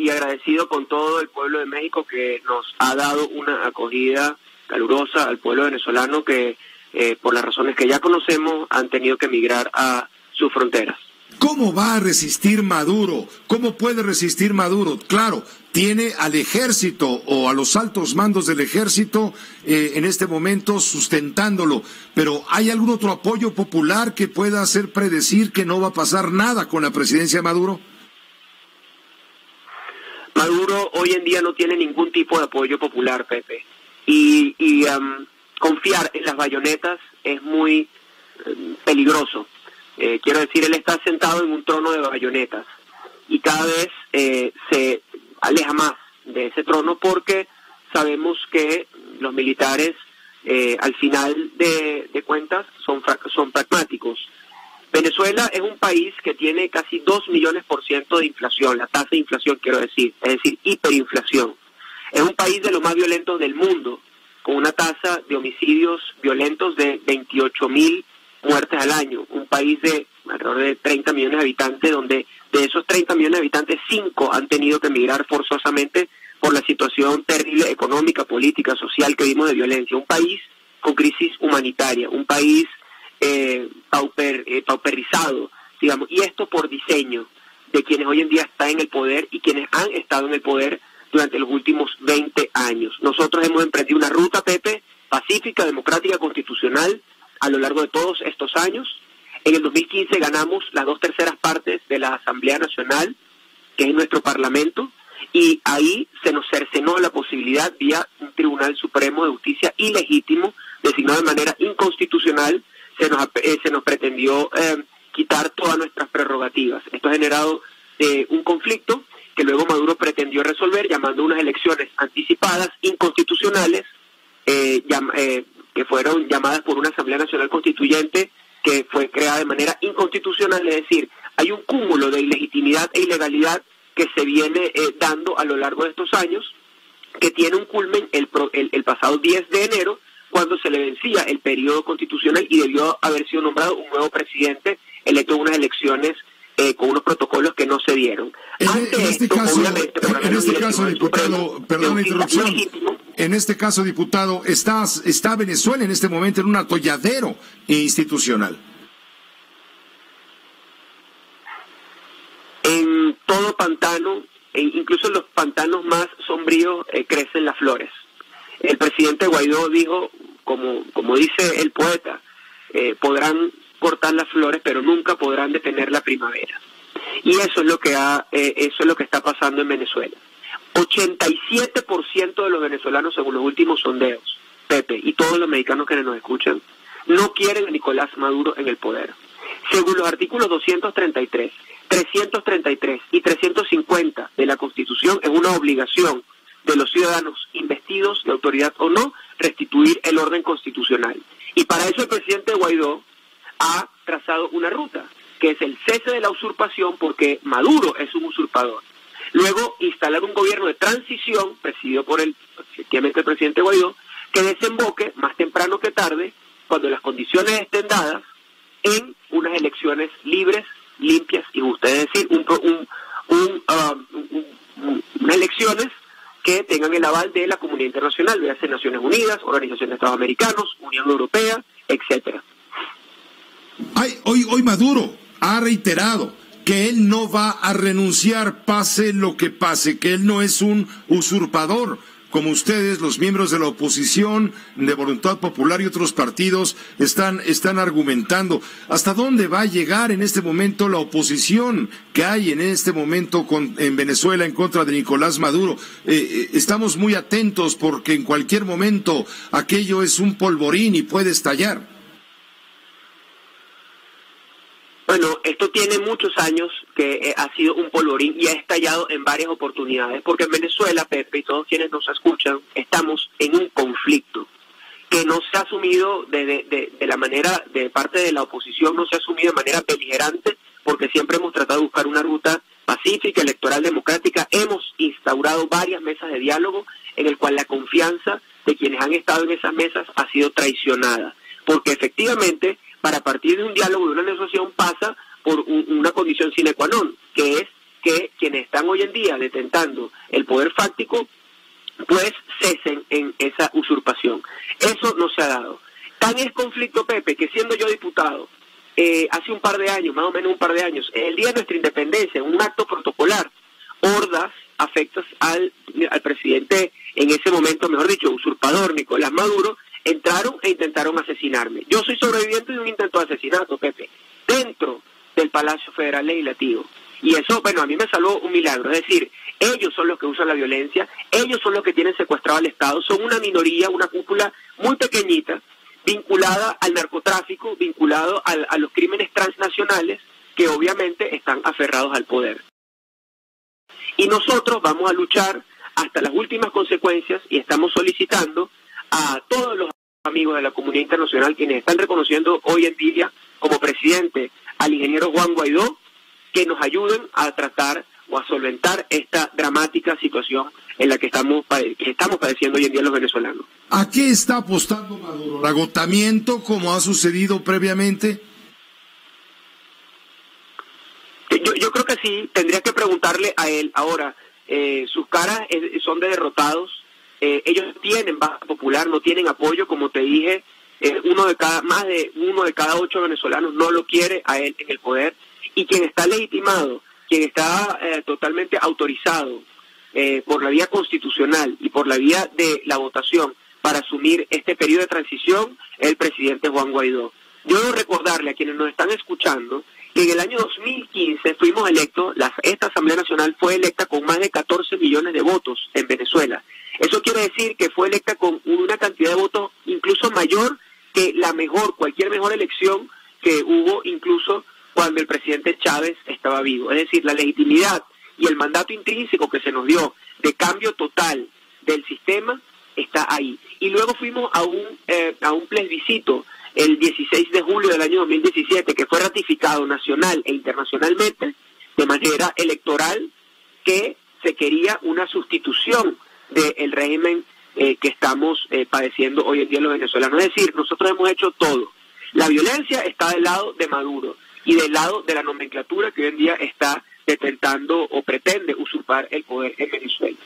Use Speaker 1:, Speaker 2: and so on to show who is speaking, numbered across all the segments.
Speaker 1: y agradecido con todo el pueblo de México que nos ha dado una acogida calurosa al pueblo venezolano que, por las razones que ya conocemos, han tenido que emigrar a sus fronteras.
Speaker 2: ¿Cómo va a resistir Maduro? ¿Cómo puede resistir Maduro? Claro, tiene al ejército o a los altos mandos del ejército en este momento sustentándolo, pero ¿hay algún otro apoyo popular que pueda hacer predecir que no va a pasar nada con la presidencia de Maduro?
Speaker 1: Maduro hoy en día no tiene ningún tipo de apoyo popular, Pepe, y confiar en las bayonetas es muy peligroso. Quiero decir, él está sentado en un trono de bayonetas y cada vez se aleja más de ese trono porque sabemos que los militares al final de cuentas son pragmáticos. Venezuela es un país que tiene casi 2 millones% de inflación, la tasa de inflación quiero decir, es decir, hiperinflación. Es un país de los más violentos del mundo, con una tasa de homicidios violentos de 28,000 muertes al año, un país de alrededor de 30 millones de habitantes, donde de esos 30 millones de habitantes, 5 han tenido que emigrar forzosamente por la situación terrible económica, política, social que vimos de violencia. Un país con crisis humanitaria, un país pauperizado, digamos, y esto por diseño de quienes hoy en día están en el poder y quienes han estado en el poder durante los últimos 20 años. Nosotros hemos emprendido una ruta, Pepe, pacífica, democrática, constitucional, a lo largo de todos estos años. En el 2015 ganamos las 2/3 partes de la Asamblea Nacional, que es nuestro Parlamento, y ahí se nos cercenó la posibilidad, vía un Tribunal Supremo de Justicia ilegítimo, designado de manera inconstitucional, se nos pretendió quitar todas nuestras prerrogativas. Esto ha generado un conflicto que luego Maduro pretendió resolver llamando unas elecciones anticipadas, inconstitucionales, que fueron llamadas por una Asamblea Nacional Constituyente que fue creada de manera inconstitucional, es decir, hay un cúmulo de ilegitimidad e ilegalidad que se viene dando a lo largo de estos años, que tiene un culmen el pasado 10 de enero, cuando se le vencía el periodo constitucional y debió haber sido nombrado un nuevo presidente electo en unas elecciones con unos protocolos que no se dieron.
Speaker 2: En este caso, diputado, perdón la interrupción. En este caso, diputado, está Venezuela en este momento en un atolladero institucional.
Speaker 1: En todo pantano, incluso en los pantanos más sombríos, crecen las flores. El presidente Guaidó dijo, como dice el poeta, podrán cortar las flores, pero nunca podrán detener la primavera. Y eso es lo que está pasando en Venezuela. 87% de los venezolanos, según los últimos sondeos, Pepe, y todos los mexicanos que nos escuchan, no quieren a Nicolás Maduro en el poder. Según los artículos 233, 333 y 350 de la Constitución, es una obligación de los ciudadanos investidos, de autoridad o no, restituir el orden constitucional. Y para eso el presidente Guaidó ha trazado una ruta, que es el cese de la usurpación, porque Maduro es un usurpador. Luego, instalar un gobierno de transición, presidido por efectivamente el presidente Guaidó, que desemboque, más temprano que tarde, cuando las condiciones estén dadas, en unas elecciones libres, limpias y justas. Es decir, unas elecciones que tengan el aval de la comunidad internacional, véase Naciones Unidas, Organización de Estados Americanos, Unión Europea, etcétera.
Speaker 2: Hoy Maduro ha reiterado que él no va a renunciar pase lo que pase, que él no es un usurpador, como ustedes, los miembros de la oposición, de Voluntad Popular y otros partidos, están argumentando. ¿Hasta dónde va a llegar en este momento la oposición que hay en este momento en Venezuela en contra de Nicolás Maduro? Estamos muy atentos porque en cualquier momento aquello es un polvorín y puede estallar.
Speaker 1: Bueno, esto tiene muchos años que ha sido un polvorín y ha estallado en varias oportunidades, porque en Venezuela, Pepe, y todos quienes nos escuchan, estamos en un conflicto que no se ha asumido de la manera, de parte de la oposición, no se ha asumido de manera beligerante, porque siempre hemos tratado de buscar una ruta pacífica, electoral, democrática. Hemos instaurado varias mesas de diálogo en el cual la confianza de quienes han estado en esas mesas ha sido traicionada, porque efectivamente, para partir de un diálogo, de una negociación, pasa por una condición sine qua non, que es que quienes están hoy en día detentando el poder fáctico, pues cesen en esa usurpación. Eso no se ha dado. Tan es conflicto, Pepe, que siendo yo diputado, hace un par de años, más o menos un par de años, el día de nuestra independencia, en un acto protocolar, hordas afectas al presidente, en ese momento, mejor dicho, usurpador Nicolás Maduro, entraron e intentaron asesinarme. Yo soy sobreviviente de un intento de asesinato, Pepe, dentro del Palacio Federal Legislativo. Y eso, bueno, a mí me salvó un milagro. Es decir, ellos son los que usan la violencia, ellos son los que tienen secuestrado al Estado, son una minoría, una cúpula muy pequeñita, vinculada al narcotráfico, vinculado a los crímenes transnacionales, que obviamente están aferrados al poder. Y nosotros vamos a luchar hasta las últimas consecuencias y estamos solicitando a todos los amigos de la comunidad internacional quienes están reconociendo hoy en día como presidente al ingeniero Juan Guaidó, que nos ayuden a tratar o a solventar esta dramática situación en la que estamos padeciendo hoy en día los venezolanos.
Speaker 2: ¿A qué está apostando Maduro? ¿El agotamiento como ha sucedido previamente?
Speaker 1: Yo creo que sí, tendría que preguntarle a él. Ahora, sus caras son de derrotados, ellos tienen base popular, no tienen apoyo, como te dije, más de uno de cada 8 venezolanos no lo quiere a él en el poder, y quien está legitimado, quien está totalmente autorizado por la vía constitucional y por la vía de la votación para asumir este periodo de transición, es el presidente Juan Guaidó. Yo debo recordarle a quienes nos están escuchando que en el año 2015 fuimos electos, esta Asamblea Nacional fue electa con más de 14 millones de votos en Venezuela. Eso quiere decir que fue electa con una cantidad de votos incluso mayor que cualquier mejor elección que hubo incluso cuando el presidente Chávez estaba vivo. Es decir, la legitimidad y el mandato intrínseco que se nos dio de cambio total del sistema está ahí. Y luego fuimos a un plebiscito el 16 de julio del año 2017, que fue ratificado nacional e internacionalmente de manera electoral, que se quería una sustitución del régimen que estamos padeciendo hoy en día los venezolanos. Es decir, nosotros hemos hecho todo. La violencia está del lado de Maduro y del lado de la nomenclatura que hoy en día está detentando o pretende usurpar el poder en Venezuela.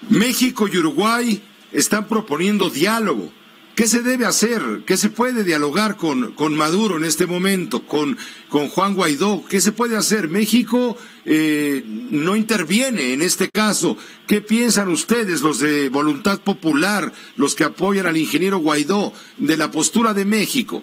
Speaker 2: México y Uruguay están proponiendo diálogo. ¿Qué se debe hacer? ¿Qué se puede dialogar con Maduro en este momento, con Juan Guaidó? ¿Qué se puede hacer? México no interviene en este caso. ¿Qué piensan ustedes, los de Voluntad Popular, los que apoyan al ingeniero Guaidó, de la postura de México?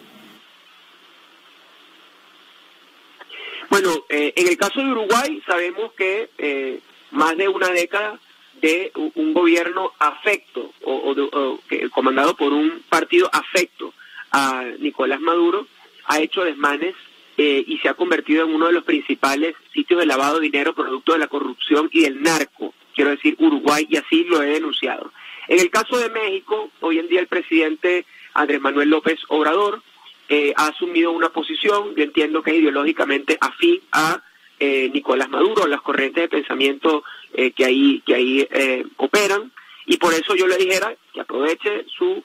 Speaker 1: Bueno, en el caso de Uruguay sabemos que más de una década de un gobierno afecto comandado por un partido afecto a Nicolás Maduro ha hecho desmanes y se ha convertido en uno de los principales sitios de lavado de dinero producto de la corrupción y del narco, quiero decir Uruguay, y así lo he denunciado. En el caso de México, hoy en día el presidente Andrés Manuel López Obrador ha asumido una posición, yo entiendo que es ideológicamente afín a Nicolás Maduro, a las corrientes de pensamiento que ahí operan, y por eso yo le dijera que aproveche su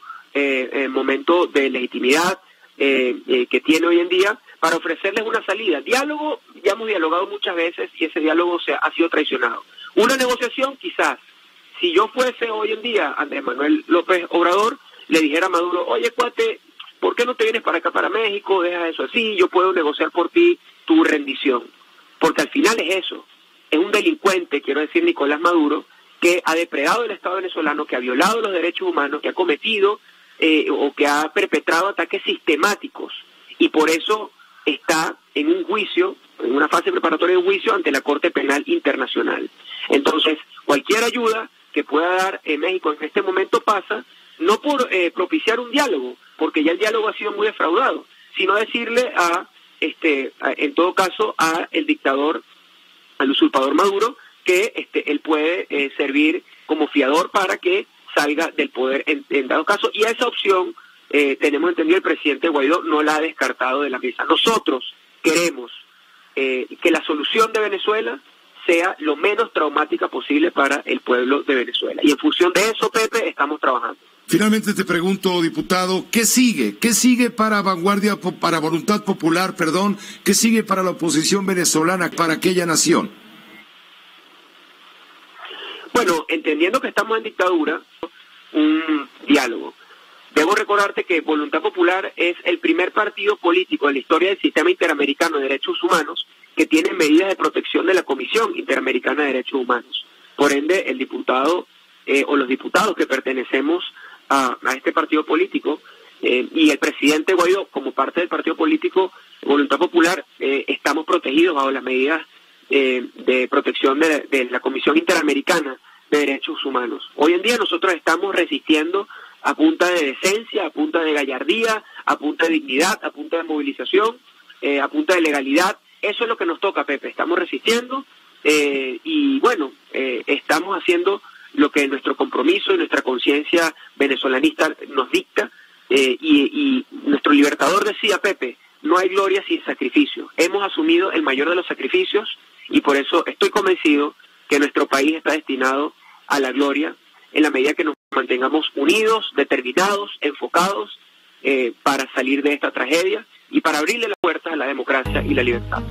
Speaker 1: momento de legitimidad que tiene hoy en día para ofrecerles una salida. Diálogo, ya hemos dialogado muchas veces y ese diálogo ha sido traicionado. Una negociación, quizás, si yo fuese hoy en día Andrés Manuel López Obrador, le dijera a Maduro, oye cuate, ¿por qué no te vienes para acá, para México? Deja eso así, yo puedo negociar por ti tu rendición. Porque al final es eso, es un delincuente, quiero decir, Nicolás Maduro, que ha depredado el Estado venezolano, que ha violado los derechos humanos, que ha cometido o que ha perpetrado ataques sistemáticos, y por eso está en un juicio, en una fase preparatoria de un juicio ante la Corte Penal Internacional. Entonces, cualquier ayuda que pueda dar México en este momento pasa, no por propiciar un diálogo, porque ya el diálogo ha sido muy defraudado, sino decirle en todo caso, a el dictador, al usurpador Maduro, que él puede servir como fiador para que salga del poder en dado caso, y a esa opción tenemos entendido el presidente Guaidó no la ha descartado de la mesa. Nosotros queremos que la solución de Venezuela sea lo menos traumática posible para el pueblo de Venezuela, y en función de eso, Pepe, estamos trabajando.
Speaker 2: Finalmente te pregunto, diputado, ¿qué sigue? ¿Qué sigue para Voluntad Popular, ¿Qué sigue para la oposición venezolana, para aquella nación?
Speaker 1: Bueno, entendiendo que estamos en dictadura, un diálogo. Debo recordarte que Voluntad Popular es el primer partido político en la historia del Sistema Interamericano de Derechos Humanos que tiene medidas de protección de la Comisión Interamericana de Derechos Humanos. Por ende, el diputado o los diputados que pertenecemos a este partido político y el presidente Guaidó, como parte del partido político Voluntad Popular, estamos protegidos bajo las medidas de protección de la Comisión Interamericana de Derechos Humanos. Hoy en día nosotros estamos resistiendo a punta de decencia, a punta de gallardía, a punta de dignidad, a punta de movilización, a punta de legalidad. Eso es lo que nos toca, Pepe. Estamos resistiendo y bueno, estamos haciendo lo que nuestro compromiso y nuestra conciencia venezolanista nos dicta y nuestro libertador decía, Pepe, no hay gloria sin sacrificio. Hemos asumido el mayor de los sacrificios y por eso estoy convencido que nuestro país está destinado a la gloria en la medida que nos mantengamos unidos, determinados, enfocados para salir de esta tragedia y para abrirle las puertas a la democracia y la libertad.